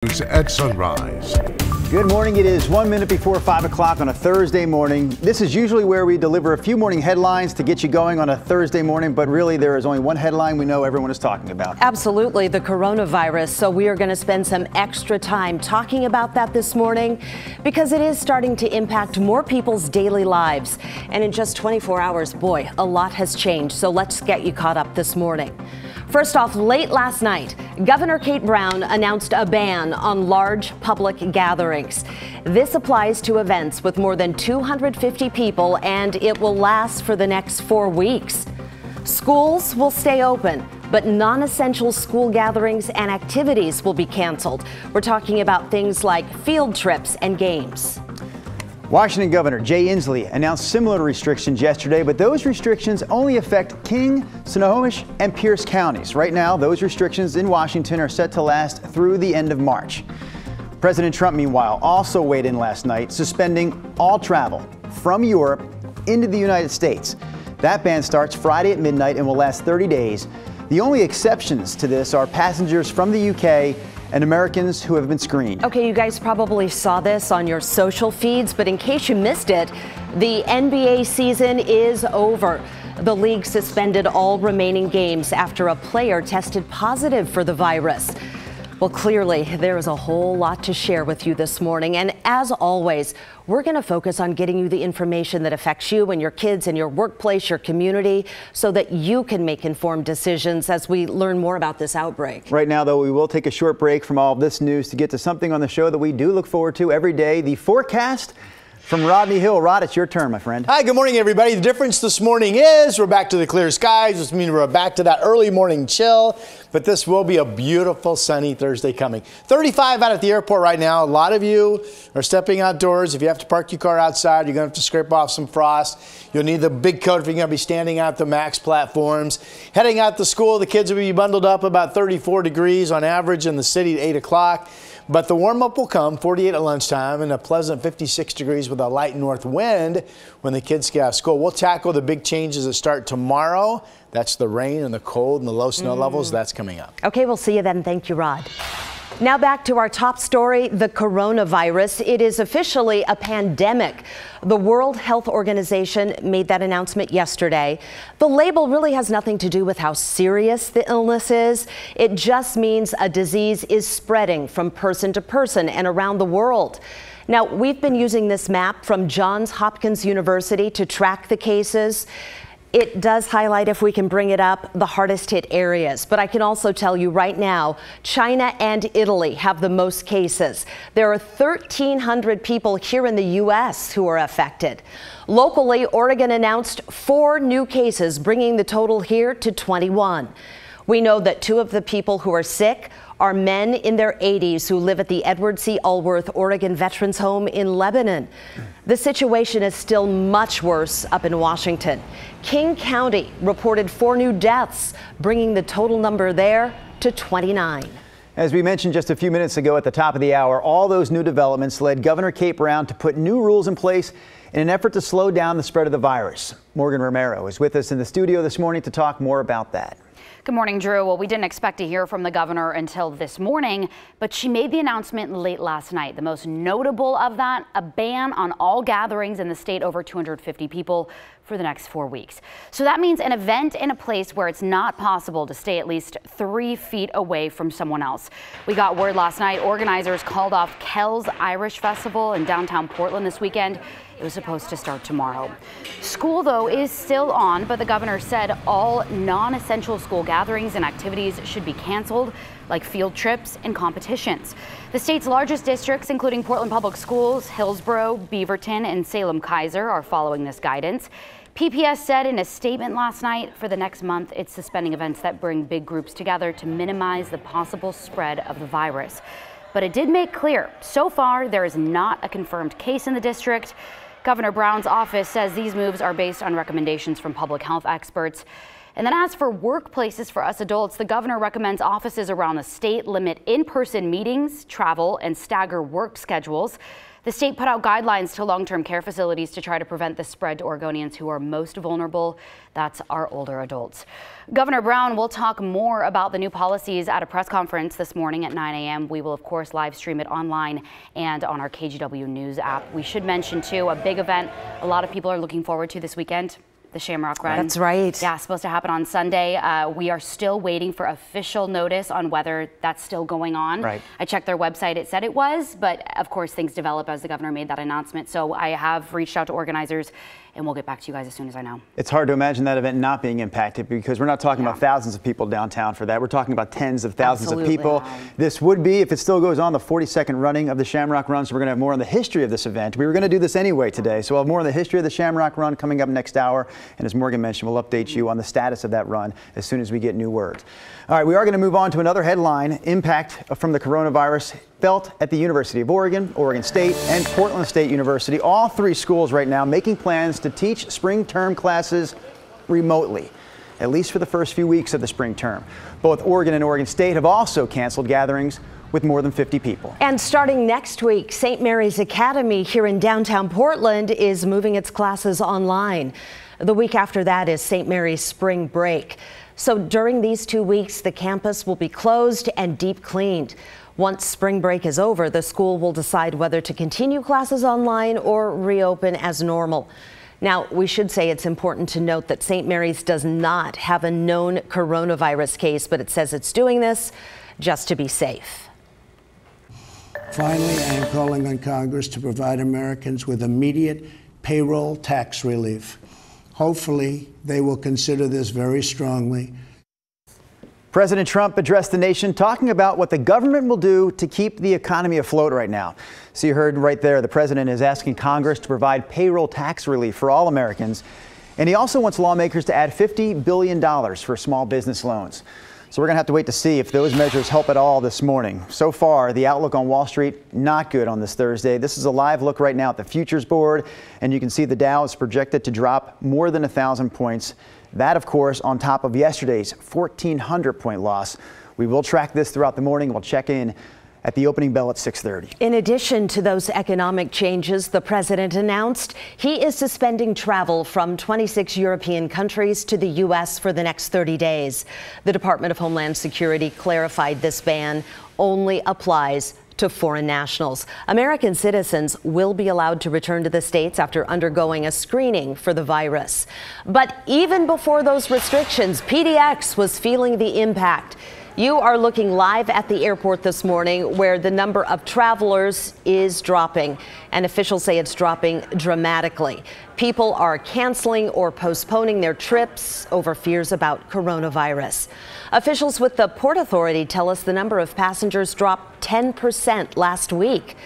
News at sunrise. Good morning. It is 1 minute before 5 o'clock on a Thursday morning. This is usually where we deliver a few morning headlines to get you going on a Thursday morning, but really there is only one headline we know everyone is talking about. Absolutely, the coronavirus. So we are going to spend some extra time talking about that this morning because it is starting to impact more people's daily lives. And in just 24 hours, boy, a lot has changed. So let's get you caught up this morning. First off, late last night, Governor Kate Brown announced a ban on large public gatherings. This applies to events with more than 250 people, and it will last for the next 4 weeks. Schools will stay open, but non-essential school gatherings and activities will be canceled. We're talking about things like field trips and games. Washington Governor Jay Inslee announced similar restrictions yesterday, but those restrictions only affect King, Snohomish, and Pierce counties. Right now, those restrictions in Washington are set to last through the end of March. President Trump, meanwhile, also weighed in last night, suspending all travel from Europe into the United States. That ban starts Friday at midnight and will last 30 days. The only exceptions to this are passengers from the UK and Americans who have been screened. Okay, you guys probably saw this on your social feeds, but in case you missed it, the NBA season is over. The league suspended all remaining games after a player tested positive for the virus. Well, clearly, there is a whole lot to share with you this morning. And as always, we're going to focus on getting you the information that affects you and your kids and your workplace, your community, so that you can make informed decisions as we learn more about this outbreak. Right now, though, we will take a short break from all of this news to get to something on the show that we do look forward to every day, the forecast from Rodney Hill. Rod, it's your turn, my friend. Hi, good morning, everybody. The difference this morning is we're back to the clear skies, which means we're back to that early morning chill. But this will be a beautiful sunny Thursday coming. 35 out at the airport right now. A lot of you are stepping outdoors. If you have to park your car outside, you're going to have to scrape off some frost. You'll need the big coat if you're going to be standing out the MAX platforms. Heading out to school, the kids will be bundled up about 34 degrees on average in the city at 8 o'clock. But the warm-up will come, 48 at lunchtime, and a pleasant 56 degrees with a light north wind when the kids get out of school. We'll tackle the big changes that start tomorrow. That's the rain and the cold and the low snow levels. That's coming up. Okay, we'll see you then. Thank you, Rod. Now back to our top story, the coronavirus. It is officially a pandemic. The World Health Organization made that announcement yesterday. The label really has nothing to do with how serious the illness is. It just means a disease is spreading from person to person and around the world. Now, we've been using this map from Johns Hopkins University to track the cases. It does highlight, if we can bring it up, the hardest hit areas. But I can also tell you right now, China and Italy have the most cases. There are 1,300 people here in the U.S. who are affected. Locally, Oregon announced 4 new cases, bringing the total here to 21. We know that 2 of the people who are sick are men in their 80s who live at the Edward C. Allworth Oregon Veterans Home in Lebanon. The situation is still much worse up in Washington. King County reported 4 new deaths, bringing the total number there to 29. As we mentioned just a few minutes ago at the top of the hour, all those new developments led Governor Kate Brown to put new rules in place in an effort to slow down the spread of the virus. Morgan Romero is with us in the studio this morning to talk more about that. Good morning, Drew. Well, we didn't expect to hear from the governor until this morning, but she made the announcement late last night. The most notable of that, a ban on all gatherings in the state over 250 people for the next 4 weeks. So that means an event in a place where it's not possible to stay at least 3 feet away from someone else. We got word last night organizers called off Kel's Irish Festival in downtown Portland this weekend. It was supposed to start tomorrow. School, though, is still on, but the governor said all non-essential school gatherings and activities should be canceled, like field trips and competitions. The state's largest districts, including Portland Public Schools, Hillsborough, Beaverton, and Salem-Keizer, are following this guidance. PPS said in a statement last night, for the next month, it's suspending events that bring big groups together to minimize the possible spread of the virus. But it did make clear, so far, there is not a confirmed case in the district. Governor Brown's office says these moves are based on recommendations from public health experts. And then as for workplaces for us adults, the governor recommends offices around the state limit in-person meetings, travel, and stagger work schedules. The state put out guidelines to long-term care facilities to try to prevent the spread to Oregonians who are most vulnerable. That's our older adults. Governor Brown will talk more about the new policies at a press conference this morning at 9 a.m. We will, of course, live stream it online and on our KGW News app. We should mention, too, a big event a lot of people are looking forward to this weekend. The Shamrock Run. That's right. Yeah, supposed to happen on Sunday. We are still waiting for official notice on whether that's still going on. Right. I checked their website. It said it was, but of course things develop as the governor made that announcement. So I have reached out to organizers, and we'll get back to you guys as soon as I know. It's hard to imagine that event not being impacted because we're not talking about thousands of people downtown for that. We're talking about tens of thousands of people. This would be, if it still goes on, the 42nd running of the Shamrock Run. So we're going to have more on the history of this event. We were going to do this anyway today. So we'll have more on the history of the Shamrock Run coming up next hour. And as Morgan mentioned, we'll update you on the status of that run as soon as we get new word. All right, we are going to move on to another headline. Impact from the coronavirus felt at the University of Oregon, Oregon State, and Portland State University. All three schools right now making plans to teach spring term classes remotely, at least for the first few weeks of the spring term. Both Oregon and Oregon State have also canceled gatherings with more than 50 people. And starting next week, St. Mary's Academy here in downtown Portland is moving its classes online. The week after that is St. Mary's spring break. So during these 2 weeks, the campus will be closed and deep cleaned. Once spring break is over, the school will decide whether to continue classes online or reopen as normal. Now, we should say it's important to note that St. Mary's does not have a known coronavirus case, but it says it's doing this just to be safe. Finally, I am calling on Congress to provide Americans with immediate payroll tax relief. Hopefully, they will consider this very strongly. President Trump addressed the nation talking about what the government will do to keep the economy afloat right now. So you heard right there, the president is asking Congress to provide payroll tax relief for all Americans. And he also wants lawmakers to add $50 billion for small business loans. So we're going to have to wait to see if those measures help at all this morning. So far, the outlook on Wall Street, not good on this Thursday. This is a live look right now at the futures board, and you can see the Dow is projected to drop more than 1,000 points. That, of course, on top of yesterday's 1,400-point loss. We will track this throughout the morning. We'll check in at the opening bell at 6:30. In addition to those economic changes, the president announced he is suspending travel from 26 European countries to the U.S. for the next 30 days. The Department of Homeland Security clarified this ban only applies to foreign nationals. American citizens will be allowed to return to the states after undergoing a screening for the virus. But even before those restrictions, PDX was feeling the impact. You are looking live at the airport this morning where the number of travelers is dropping, and officials say it's dropping dramatically. People are canceling or postponing their trips over fears about coronavirus. Officials with the Port Authority tell us the number of passengers dropped 10% last week.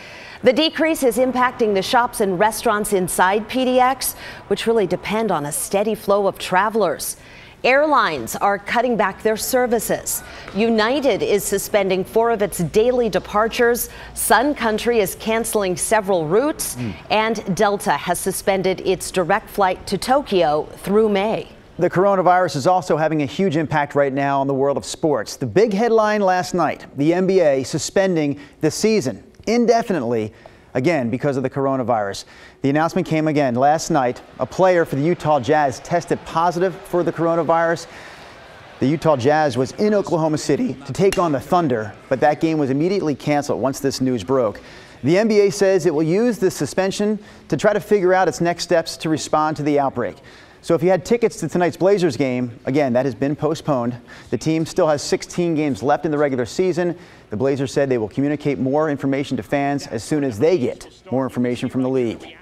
The decrease is impacting the shops and restaurants inside PDX, which really depend on a steady flow of travelers. Airlines are cutting back their services. United is suspending 4 of its daily departures. Sun Country is canceling several routes, and Delta has suspended its direct flight to Tokyo through May. The coronavirus is also having a huge impact right now on the world of sports. The big headline last night, the NBA suspending the season indefinitely, again because of the coronavirus. The announcement came again last night. A player for the Utah Jazz tested positive for the coronavirus. The Utah Jazz was in Oklahoma City to take on the Thunder, but that game was immediately canceled once this news broke. The NBA says it will use this suspension to try to figure out its next steps to respond to the outbreak. So if you had tickets to tonight's Blazers game, again, that has been postponed. The team still has 16 games left in the regular season. The Blazers said they will communicate more information to fans as soon as they get more information from the league.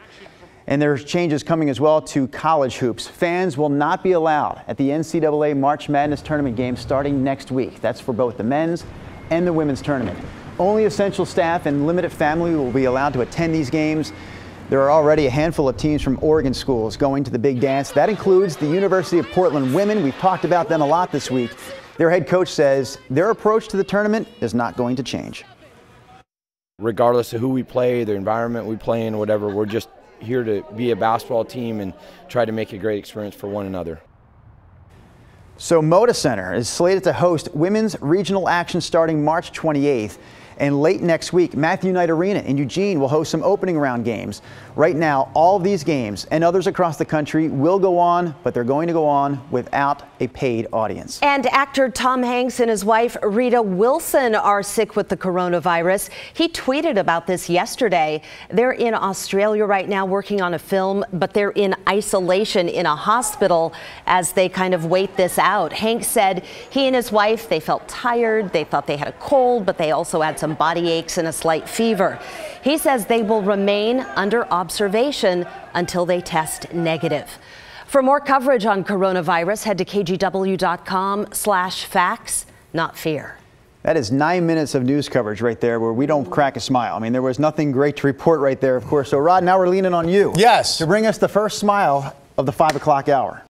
And there's changes coming as well to college hoops. Fans will not be allowed at the NCAA March Madness tournament game starting next week. That's for both the men's and the women's tournament. Only essential staff and limited family will be allowed to attend these games. There are already a handful of teams from Oregon schools going to the big dance. That includes the University of Portland women. We've talked about them a lot this week. Their head coach says their approach to the tournament is not going to change. Regardless of who we play, the environment we play in, whatever, we're just here to be a basketball team and try to make a great experience for one another. So Moda Center is slated to host women's regional action starting March 28th. And late next week, Matthew Knight Arena in Eugene will host some opening round games. Right now, all of these games and others across the country will go on, but they're going to go on without a paid audience. And actor Tom Hanks and his wife Rita Wilson are sick with the coronavirus. He tweeted about this yesterday. They're in Australia right now working on a film, but they're in isolation in a hospital as they kind of wait this out. Hanks said he and his wife, they felt tired. They thought they had a cold, but they also had some body aches and a slight fever. He says they will remain under observation until they test negative. For more coverage on coronavirus, head to kgw.com/facts, not fear. That is 9 minutes of news coverage right there where we don't crack a smile. I mean, there was nothing great to report right there, of course. So, Rod, now we're leaning on you. Yes. To bring us the first smile of the 5 o'clock hour.